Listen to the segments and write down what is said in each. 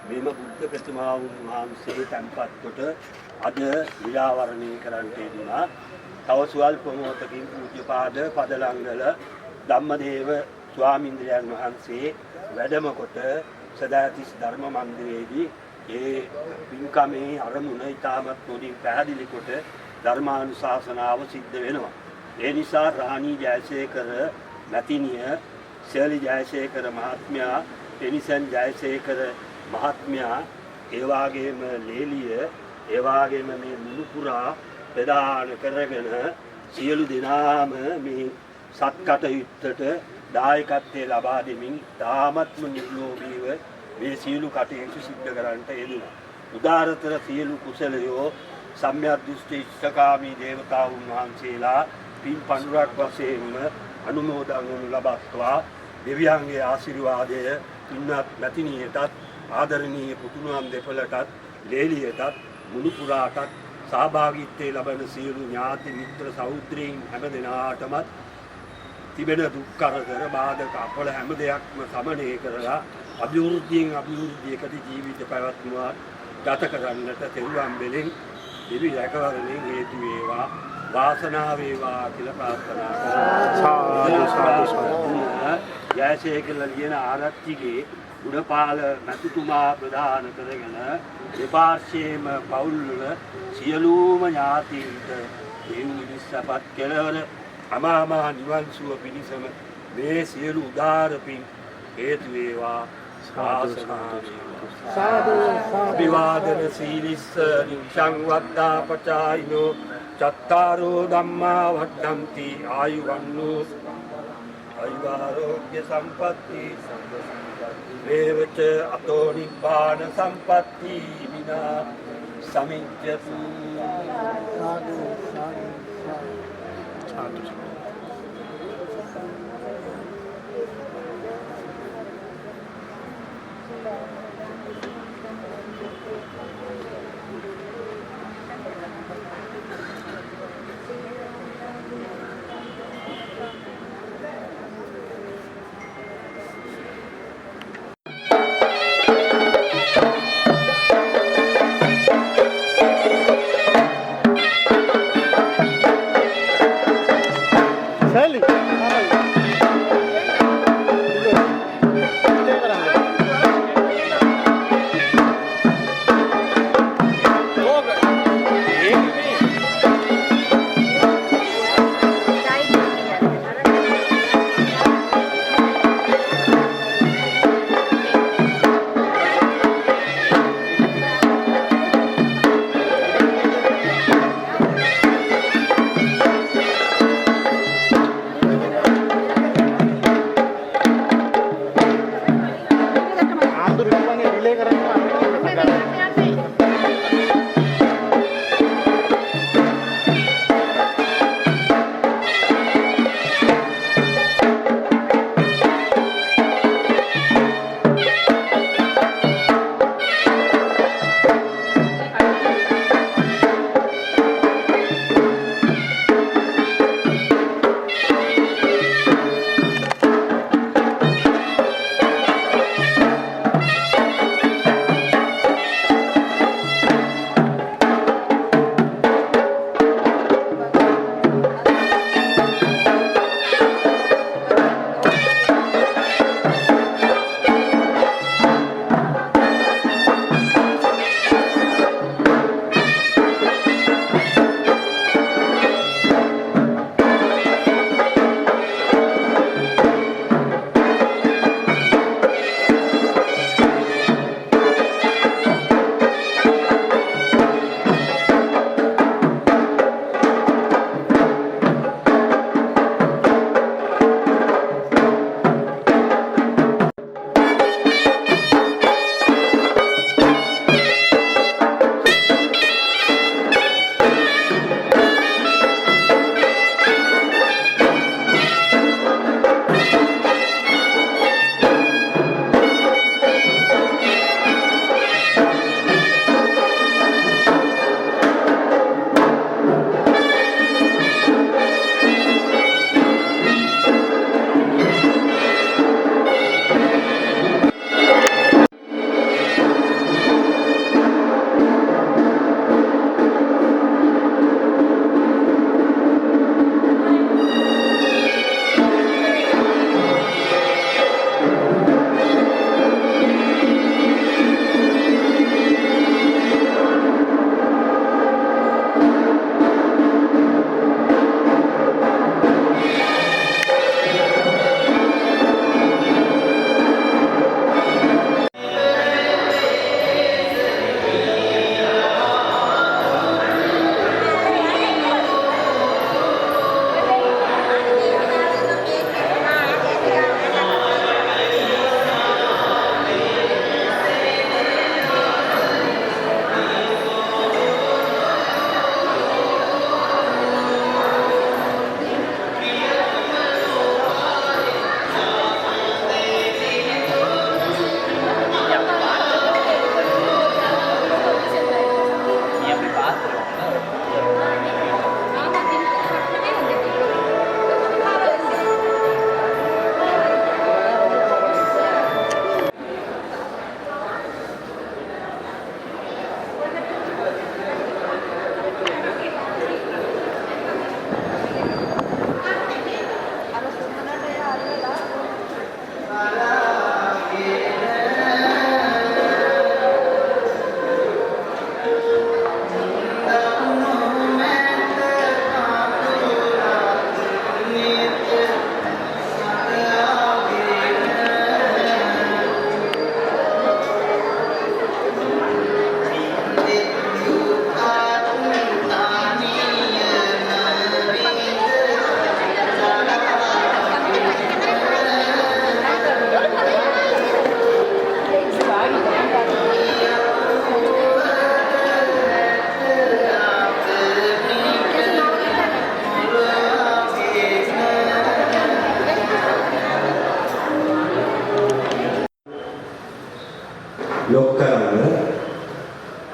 මෙම බුද්ධ ප්‍රතිමාවුන් වහන්සේ තැන්පත් කොට අද විලාවරණය කරන්නට යෙදුණා. තව සුවල්ප මොහොතකින් පූජ්‍යපාද පදලංගල ධම්මදේව ස්වාමීන්ද්‍රයන් වහන්සේ වැඩම කොට සදාතිස් ධර්ම මන්දිරයේදී ඒ පින්කමේ අරමුණ ඉතාමත් හොඳින් පැහැදිලි කොට ධර්මානුශාසනාව සිද්ධ වෙනවා. ඒ නිසා රාණී ජයසේකර මැතිණිය, ශෛලි ජයසේකර මහත්මයා, පෙනිසන් ජයසේකර මහත්මයා, ඒ වගේම ලේලිය, ඒ වගේම මේ මුණුපුරා ප්‍රදාන කරගෙන සියලු දෙනාම මේ සත්කටයුත්තට දායකත්වයේ ලබා දෙමින් තාමත්ම නිර්ලෝභීව මේ සියලු කටයුතු සිද්ධ කරන්නට යෙදුණා. උදාරතර සියලු කුසලයෝ සම්‍යක් දෘෂ්ටි ඉෂ්ඨකාමී දේවතාවුන් වහන්සේලා පින් පඬුරක් වශයෙන්ම අනුමෝදන් වනු ලබත්වා දෙවියන්ගේ ආශිර්වාදය පින්වත් මැතිණියටත් ආදරණීය පුතුණුවන් දෙපළටත් ලේලියටත් මුණුපුරාටත් සහභාගීත්වයේ ලබන සියලු ඥාති මිත්‍ර සහෝදරයන් හැම දෙනාටම තිබෙන දුක් කරදර බාධක අපල හැම දෙයක්ම සමනය කරලා අභිවෘද්ධියෙන් අභිවෘද්ධියකට ජීවිත පැවැත්මුවා ගත කරන්නට තෙරුවන් බෙලෙන් දිවි රැකවරණයෙන් හේතු වේවා වාසනාව වේවා කියලා ප්‍රාර්ථනා කරනවා. ජයසේකර ලියන ආරච්චිගේ ගුණපාල මැතිතුමා ප්‍රදාන කරගෙන දෙපාර්ශ්වයේම පවුල්වල සියලුම ඥාතීන්ට දෙව්විලිස්සපත් කෙළවර අමාමහ නිවන් සුව පිණිසම මේ සියලු උදාර පින් හේතු වේවා වාසනාව සාදු අභිවාදන සීලිස්ස නිච්ඡං වද්දා පචායිනෝ චත්තාරෝ ධම්මා වඩ්ඩಂತಿ ආයුවන්නෝ ආයුරෝග්‍ය සම්පatti වේවච අතෝ නිබ්බාන සම්පatti විනා සමිච්ඡතු සාදු සාදු සාදු.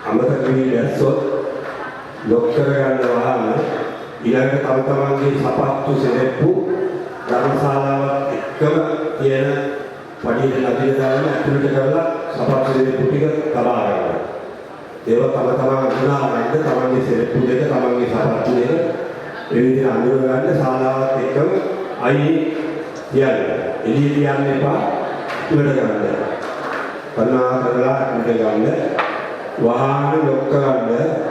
අමතක වී දැස්සොත් ලොක් කරගන්න වහම ඊළඟට තම තමන්ගේ සපත්තු සෙනෙප්පු ධර්මශාලාවත් එක්කම තියෙන පඩියට නදින දාන ඇතුළට කරලා සපත්තු සෙනෙප්පු ටික තබා ගන්නවා. ඒවා තම තමන් අඳුනා ගන්න තමන්ගේ සෙනෙප්පු දෙක තමන්ගේ සපත්තු දෙක ඒ විදිහට අඳුර ගන්න ශාලාවත් එක්කම අයිනේ තියන්න. එළියට යන්න එපා. ඉවර ගන්න. කරුණා කරලා ඉවර ගන්න. වාහන ලොක් කරන්න.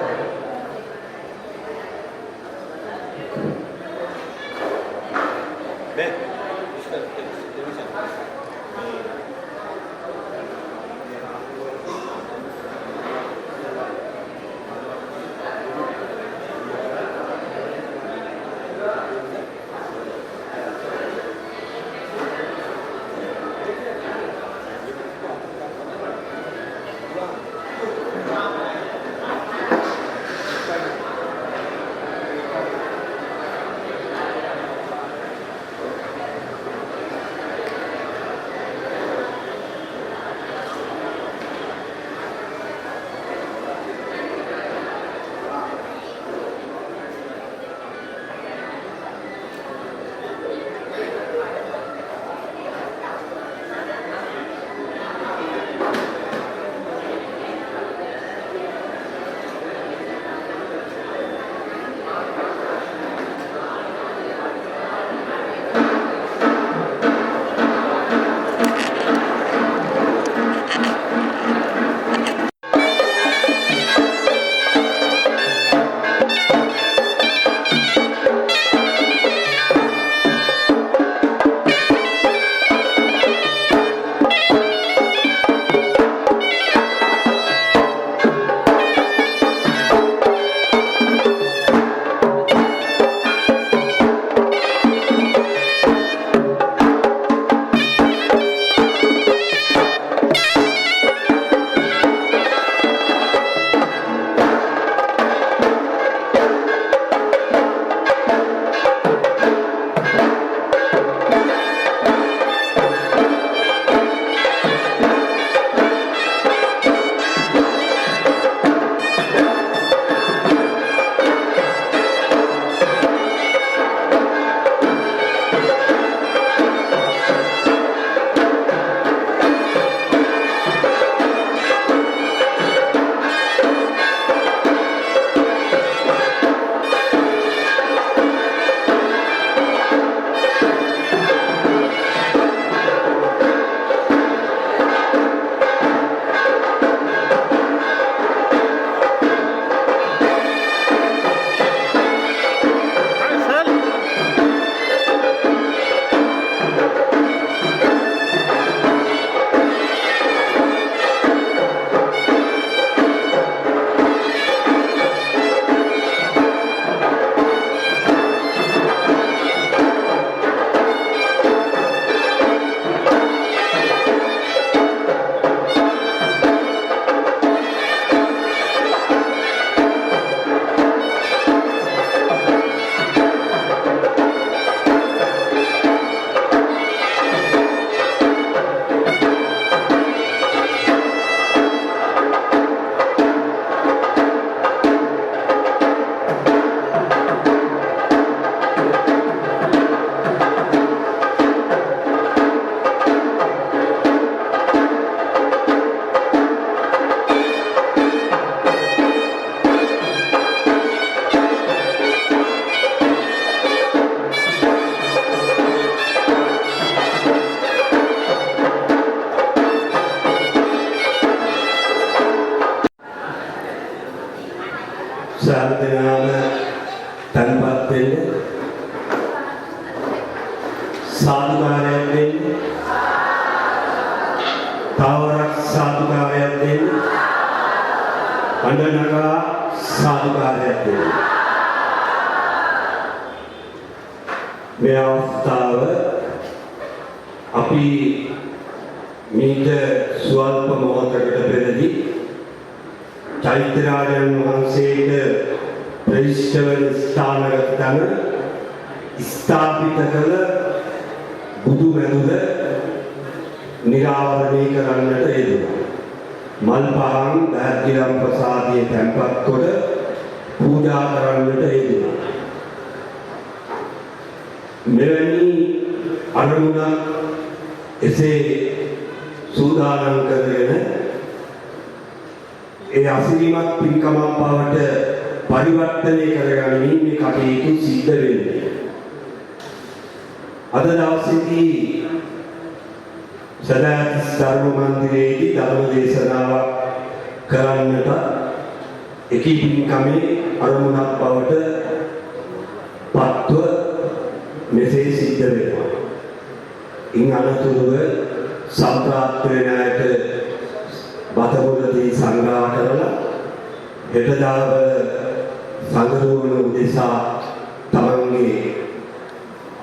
සාධනාම තන්පත් වෙන්න සාදුකාරයක් දෙන්න තවරක් සාදුකාරයක් දෙන්න අඬනගා සාදුකාරයක් දෙන්න මේ අවස්ථාව අපි මීට ස්වල්ප මොහොතකට පෙරදී චෛත්‍යරාජන් වහන්සේට ප්‍රතිෂ්ඨවන ස්ථානගත තැන ස්ථාපිත කළ බුදු මැදුර නිරාවරණය කරන්නට යෙදුණා. මල් පහන් දහත්ගිරම් ප්‍රසාදයේ තැන්පත් කොට පූජා කරන්නට යෙදුණා. මෙවැනි අරමුණ එසේ සූදානම් කරගෙන ඒ අසිරිමත් පින්කමක් බවට පරිවර්තනය කරගනිමින් මේ කටයුතු සිද්ධ වෙන්නේ. අද දවසේදී සදාතිස් ධර්ම මන්දිරයේදී ධර්ම දේශනාවක් කරන්නට එකී පින්කමේ අරමුණක් බවට පත්ව මෙසේ සිද්ධ වෙනවා. ඉන් අනතුරුව සම්ප්‍රාප්තයනයට බතමුදදී සංග්‍රහ කරලා හෙටදාව සංගරුවන උදෙසා තමන්ගේ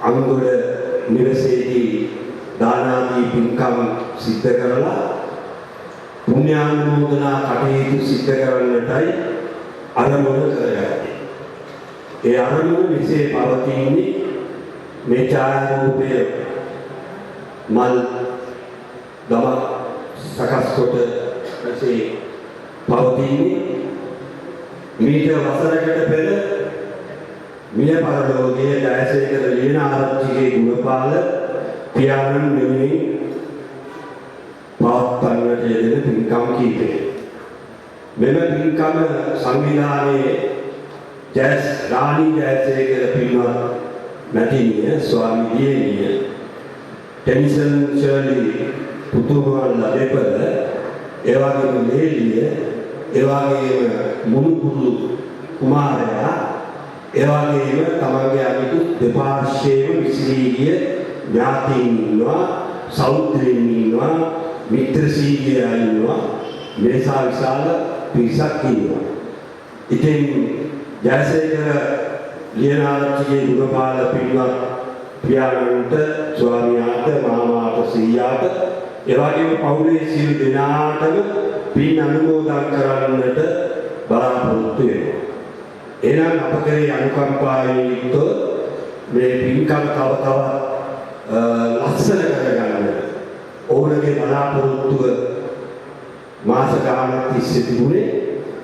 අංගොඩ නිවසේදී දානාදී පින්කම් සිද්ධ කරලා පුණ්‍යානුමෝදනා කටයුතු සිද්ධ කරන්නටයි අරමුණ කරගත්තේ. ඒ අරමුණ මෙසේ පවතින්නේ මේ ඡායාරූපය මල් දම සකස් කොට මෙසේ පවතින්නේ මීට වසරකට පෙර මිය පරලෝකයේ ජයසේකර ලියනාරච්චිගේ ගුණපාල පියාණන් මෙවැනි පවත්වන්නට යෙදෙන පින්කම් කීපය. මෙම පින්කම සංවිධානයේ රාණී ජයසේකර පින්වත් මැතිණිය ස්වාමී දියණිය ටෙනිසන් ෂර්ලි පුතුමල්ලා දෙපළ එවැගේම ලේලිය එවැගේම මුණුපුරු කුමාරයා එවැගේම තමන්ගේ අනිකුත් දෙපාර්ශ්වයේම විසිරී ගිය ඥාතීන් ඉන්නවා සෞත්‍රීන් ඉන්නවා මිත්‍රශීලියා ඉන්නවා මේසා විශාල පිරිසක් ඉන්නවා. ඉතින් ජයසේකර ලියනාරච්චිගේ ගුණපාල පින්වත් පියාණන්ට ස්වාමියාට මාමාට සීයාට එවැගේම පවුලේ සියලු දෙනාටම පින් අනුමෝදන් කරන්නට බලාපොරොත්තු වෙනවා. එහෙනම් අප කෙරේ අනුකම්පාවෙන් යුක්තව මේ පින්කම් තව තවත් ලස්සන කරගන්න ඕනගේ බලාපොරොත්තුව මාස ගානක් තිස්සේ තිබුණේ.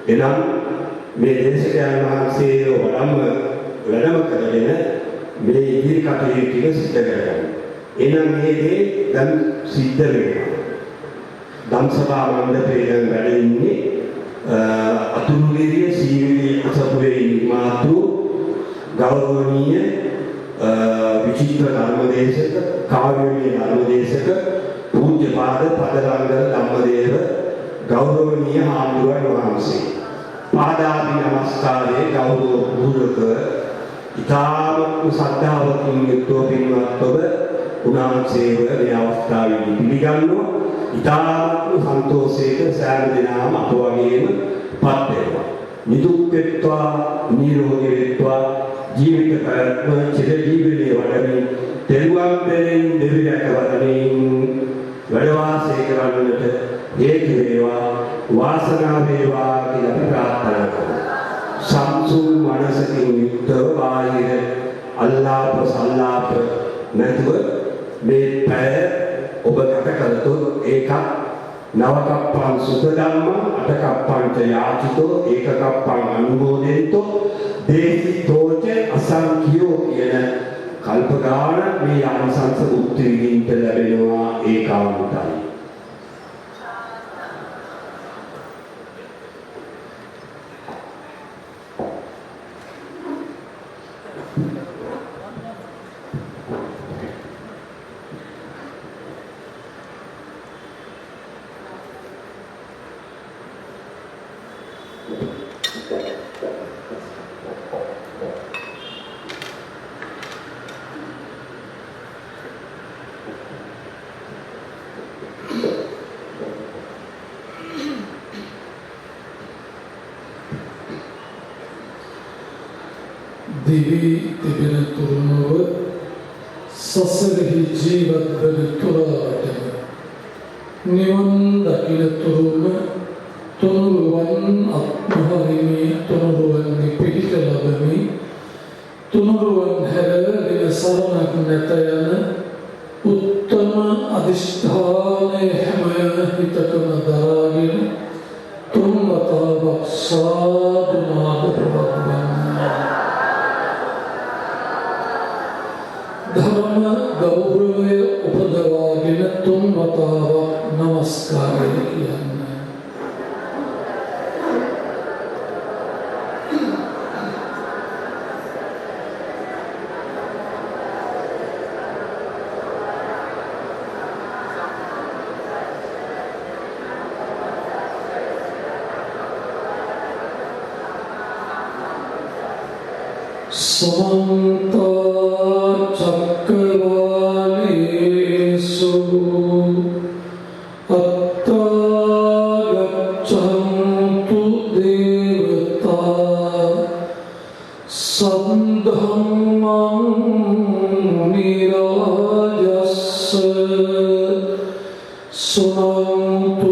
එනම් මේ දේශකයන් වහන්සේ වැඩම කරගෙන මේ ඉදිරි කටයුතු ටික සිද්ධ කරගන්න. එහෙනම් මේ දේ දැන් සිද්ධ වෙනවා. ධම්සභා මණ්ඩපයේ වැඩ ඉන්නේ අතුරුගිරිය සීවිලි අසපුවේ මාතු ගෞරවනීය විචිත්‍ර ධර්මදේශක කාව්‍යමය ධර්මදේශක පූජ්‍යපාද පදරංගල ධම්මදේව ගෞරවනීය හාමුදුරුවන් වහන්සේ පාදාභි නමස්කාරයේ ගෞරව පූර්වක ඉතාමත් ශ්‍රද්ධාවකින් යුක්තව පින්වත් ඔබ උන්වහන්සේව මේ අවස්ථාවේදී පිළිගන්නවා. ඉතාමත් සන්තෝෂයක සෑම දිනම අප වගේම පත් වෙනවා. නිදුක් වෙත්වා නිරෝගී වෙත්වා ජීවිත ප්‍රයත්න චිරජීවනයේ වඩමින් තෙරුවන් පෙරෙන් දෙවියන්ට වදමින් වැඩ වාසය කරන්නට හේතු වේවා වාසනාව වේවා කියලා අපි ප්‍රාර්ථනා කරමු. සම්සුන් මනසකින් යුක්තව බාහිර අල්ලාප සල්ලාප නැතුව මේ පැය ඔබ ගත කළතොත් ඒකක් නවකප්පං සුත ධම්ම අටකප්පං යාචිතෝ ඒකකප්පං අනුමෝදෙන්තෝ දේසිතෝච අසංඛ්‍යෝ කියන කල්පගාන මේ ආනිසංස උත්ති විඳින්ට ලැබෙනවා ඒකාන්තයි. දිවි තිබෙන තුරුණුව සසරෙහි ජීවත් වන තුරාටම නිවන් දකින තුරුම තුනුරුවන් අත්මහරිමි තුනුරුවන් පිහිට ලබමි තුනුරුවන් හැර වෙන සරණක් නැත යන උත්තම අධිෂ්ඨානය හැම හිතකම දරාගෙන කතාවක් සාදු නාද ප්‍රවත්වන්න. ධර්ම ගෞරවය උපදවාගෙන තුන් වතාවක් නමස්කාරය කියන්න. समन्ता चक्रवालेषु अत्रा गच्छन्तु देवता सद्धम्मं निराजस्स सुनन्तु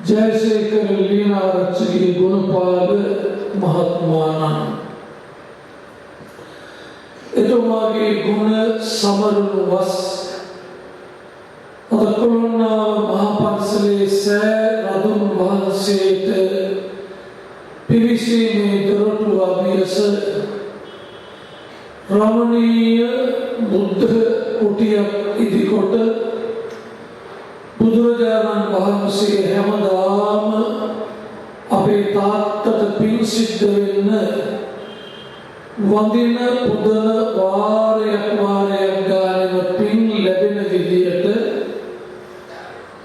ජයසේකර ලියනාරච්චිගේ ගුණපාල මහත්මයාණන් එතුමාගේ ගුණ සමරුණු වස් අද කොළොන්නාව මහා පන්සලේ සෑ රදුන් වහන්සේට පිවිසීමේ දොරටු අභියස රමණීය බුද්ධ කුටියක් ඉදිකොට බුදුරජාණන් වහන්සේ හැමදාම අපේ තාත්තට පින් සිද්ධ වෙන්න වඳින පුදන වාරයක් ගානෙම පින් ලැබෙන විදියට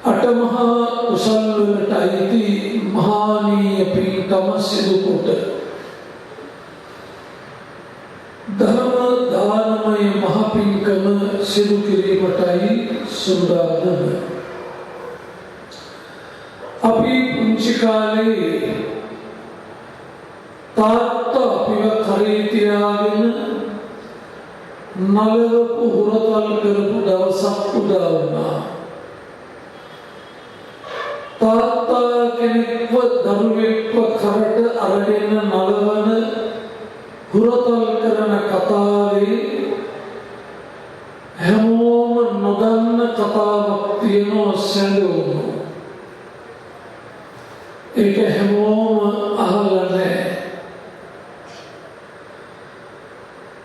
අටමහා කුසල් වලට අයිති මහානීය පින්කම සිදු කොට ධර්ම දානමය මහ පින්කම සිදු කිරීමටයි සූදානම්. අපි පුංචි කාලේ තාත්තා අපිව කරේ තියාගෙන නලවපු හුරතල් කරපු දවසක් උදා වුණා. තාත්තා කෙනෙක්ව දරුවෙක්ව කරට අරගෙන නලවන හුරතල් කරන කතාවේ හැමෝම නොදන්න කතාවක් තියෙනවා සැලුණු. ඒක හැමෝම අහලා නැහැ.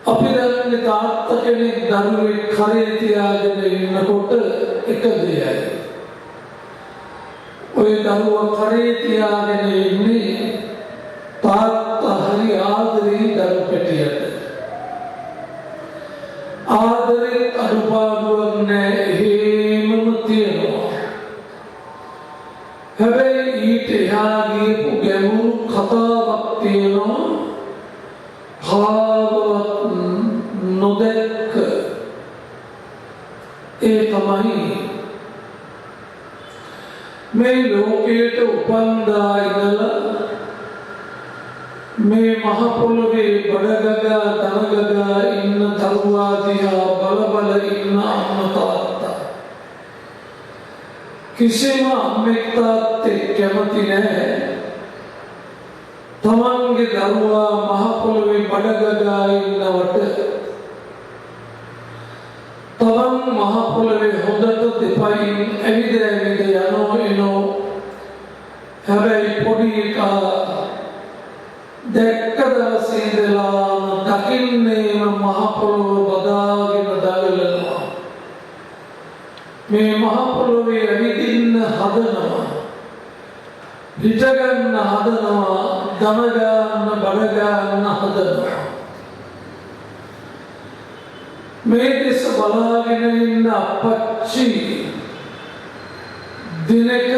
අපි දන්නේ තාත්තා කෙනෙක් දරුවෙක් කරේ තියාගෙන ඉන්නකොට එක දෙයයි. ඔය දරුවා කරේ තියාගෙන ඉන්නේ තාත්තා හරි ආදරේ දරු පැටියට. ආදරේ අනුපාදුවක් නැහැ, එහෙමම තියෙනවා. හැබැයි ඊට එහා ගියපු ගැඹුරු කතාවක් තියෙනවා. කාවවත් නොදැක්ක. ඒ තමයි මේ ලෝකයට උපන්දා ඉඳලා මේ මහ පොළොවේ බඩගගා දනගගා ඉන්න දරුවා දිහා බල ඉන්න අම්මා තාත්තා කිසිම අම්මෙක් තාත්තෙක් කැමති නැහැ තමන්ගේ දරුවා මහ පොළොවේ බඩගගා ඉන්නවට. තමන් මහ පොළොවේ හොඳට දෙපයින් ඇවිද යනෝ හැබැයි පොඩි එකා දැක්ක දවසේ ඉඳලාම දකින්නේම මහ පොළොව බදාගෙන දඟලනවා. මේ මහ පොළොවේ ඇවිදින්න හදනවා, හිටගන්න හදනවා, දම ගන්න බඩ ගන්න හදනවා. මේ දෙස බලාගෙන ඉන්න අපච්චි දිනක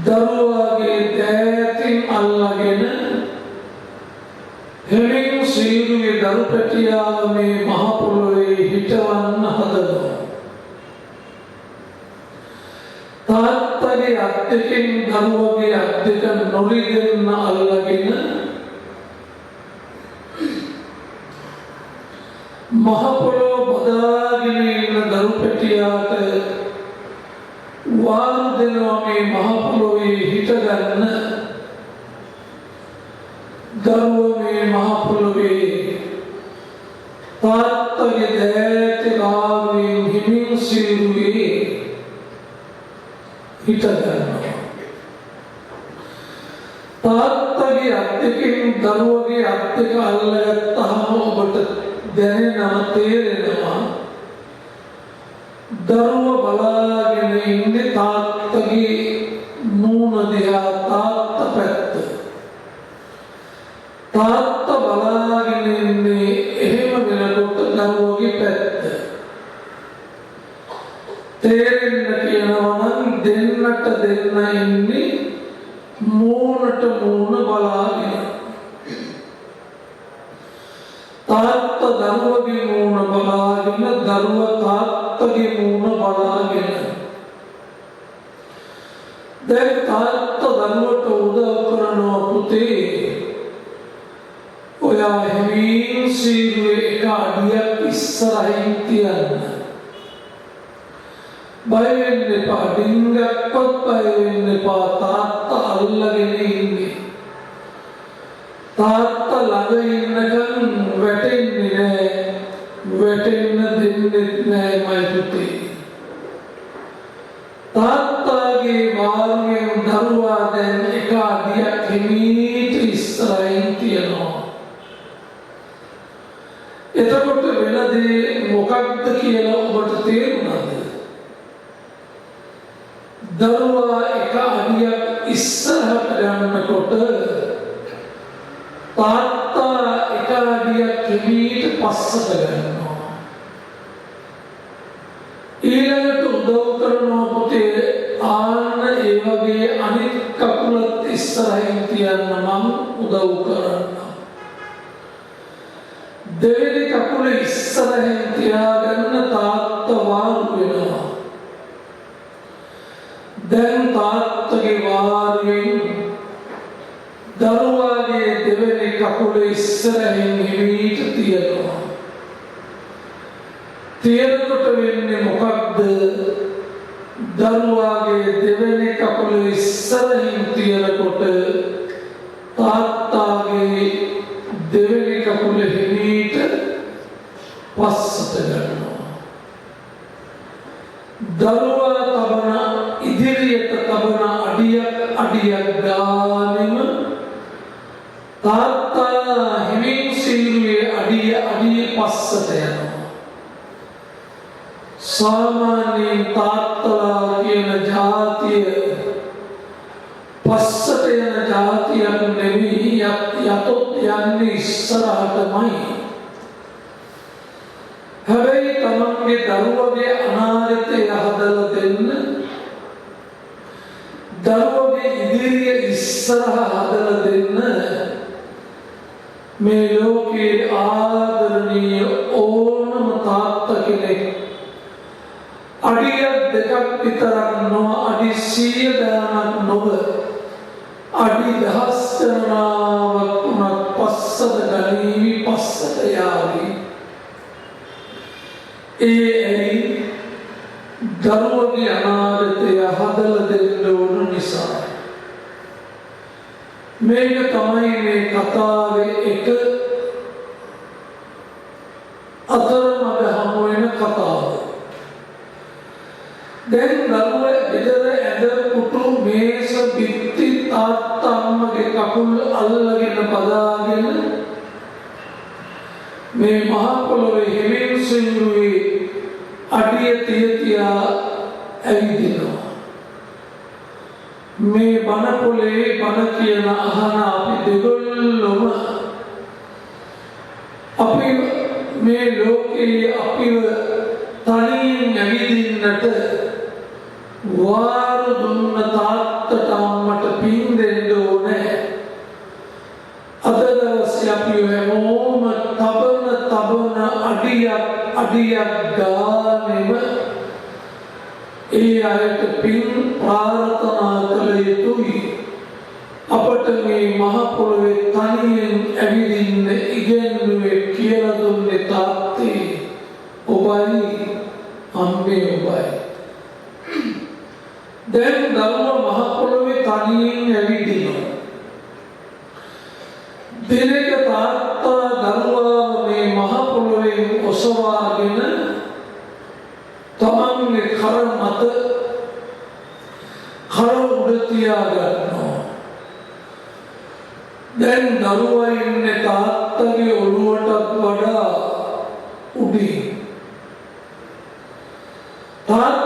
දරුවාගේ දෑතින් අල්ලගෙන හෙමින් සීරුවේ දරු පැටියාව මේ මහ පොළොවේ හිටවන්න හදනවා. තාත්තගේ අත් දෙකෙන් දරුවගේ අත් දෙක නොරිදෙන්න අල්ලගෙන මහ පොළොව බදාගෙන ඉන්න දරු පැටියාට වාරු දෙනවා මේ මහ පොළොවේ හිටගන්න. දරුවා මේ මහ පොළොවේ තාත්තගේ දෑත කාරුවෙන් හිමින් සීරුවේ හිටගන්නවා. තාත්තගේ අත් දෙකෙන් දරුවගේ අත් දෙක අල්ලගත්තාම ඔබට දැනෙනවා, තේරෙනවා දරුවා බලාගෙන ඉන්නේ තාත්තගේ මූණ දිහා, තාත්තා පැත්ත. තාත්තා බලාගෙන ඉන්නේ එහෙම වෙනකොට දරුවගේ පැත්ත. තේරෙන්න කියනවා නම් දෙන්නට දෙන්න ඉන්නේ මූණට මූණ බලාගෙන. තාත්තා දරුවගේ මූණ බලාගෙන, දරුවා තාත්තගේ මූණ බලාගෙන. දැන් තාත්තා දරුවට උදව් කරනවා, පුතේ ඔයා හැමින් සීරුවේ එක අඩියක් ඉස්සරහින් තියන්න. බය වෙන්න වෙන්න එපා. ඩිංගක්වත් බය වෙන්න එපා. තාත්තා අල්ලගෙන ඉන්නේ. තාත්තා ළඟ ඉන්නකම් වැටෙන්නේ නැහැ. වැටෙන්න දෙන්නේ නැහැ මයි පුතේ. තාත්තාගේ වාරුවෙන් දරුවා දැන් එක අඩියක් හිමීට ඉස්සරහින් තියනවා. එතකොට වෙන දේ මොකක්ද කියලා ඔබට තේරුණාද? දරුවා එක අඩියක් ඉස්සරහට යනකොට තාත්තා එක අඩියක් හිමීට පස්සට ගන්නවා. ඊළඟට උදව් කරනවා පුතේ ආන්න ඒ වගේ අනිත් කකුලත් ඉස්සරහින් තියන්න මම උදව් කරන්නම්. දෙවෙනි කකුල ඉස්සරහින් තියාගන්න තාත්තා වාරු වෙනවා. දැන් තාත්තගේ වාරුවෙන් දරුවාගේ දෙවෙනි කකුල ඉස්සරහින් හිමීට තියනවා. තියනකොට වෙන්නේ මොකක්ද? දරුවාගේ දෙවෙනි කකුල ඉස්සරහින් තියනකොට තාත්තාගේ දෙවෙනි කකුල හිමීට පස්සට ගන්නවා. දරුවා තබන ඉදිරියට තබන අඩියක් ගානෙම තාත්තා හිමින් සිරුවේ අඩිය පස්සට යනවා. සාමාන්‍යයෙන් තාත්තලා කියන ජාතිය පස්සට යන ජාතියක් නෙවෙයි. යතොත් යන්නේ ඉස්සරහටමයි. හැබැයි තමන්ගේ දරුවගේ අනාගතය හදලා දෙන්න, දරුවගේ ඉදිරිය ඉස්සරහ හදලා දෙන්න මේ ලෝකේ ආදරණීය ඕනම තාත්තා කෙනෙක් අඩියක් දෙකක් විතරක් නොව අඩි 100 ගණනක් නොව අඩි දහස් ගණනාවක් උනත් පස්සට ගනීවි, පස්සට යාවි. ඒ දරුවගේ අනාගතය හදලා දෙන්න ඕන නිසා. මේක තමයි මේ කතාවේ එක අතරමඟ හමු වෙන කතාව. දැන් දරුවා ගෙදර ඇඳ කුටු මේස බිත්ති තාත්තා අම්මගේ කකුල් අල්ලගෙන බදාගෙන මේ මහ පොළොවේ හිමින් සිංහුවේ අඩිය තියා ඇවිදිනවා. මේ බණ පොලේ බණ කියන අහන අපි දෙගොල්ලොම අපි මේ ලෝකේ අපිව තනියෙන් ඇවිදින්නට වාරු දුන්න තාත්තට අම්මට පින් දෙන්න ඕනේ. අද දවසේ අපි හැමෝම තබන අඩියක් ගානෙම ඒ අයට පින් ප්‍රාර්ථනා කළ යුතුයි. අපට මේ මහ පොළොවේ තනියෙන් ඇවිදින්න ඉගෙනුවේ කියලා දුන්නේ තාත්තේ ඔබයි අම්මේ ඔබයි. දැන් දරුවා මහ පොළොවේ තනියෙන් ඇවිදිනවා. දිනක තාත්තා දරුවාව මේ මහ පොළොවෙන් ඔසවාගෙන තමන්ගේ කර මත කර උඩ තියාගන්නවා. දැන් දරුවා ඉන්නේ තාත්තගේ ඔළුවටත් වඩා උඩින්. තාත්තා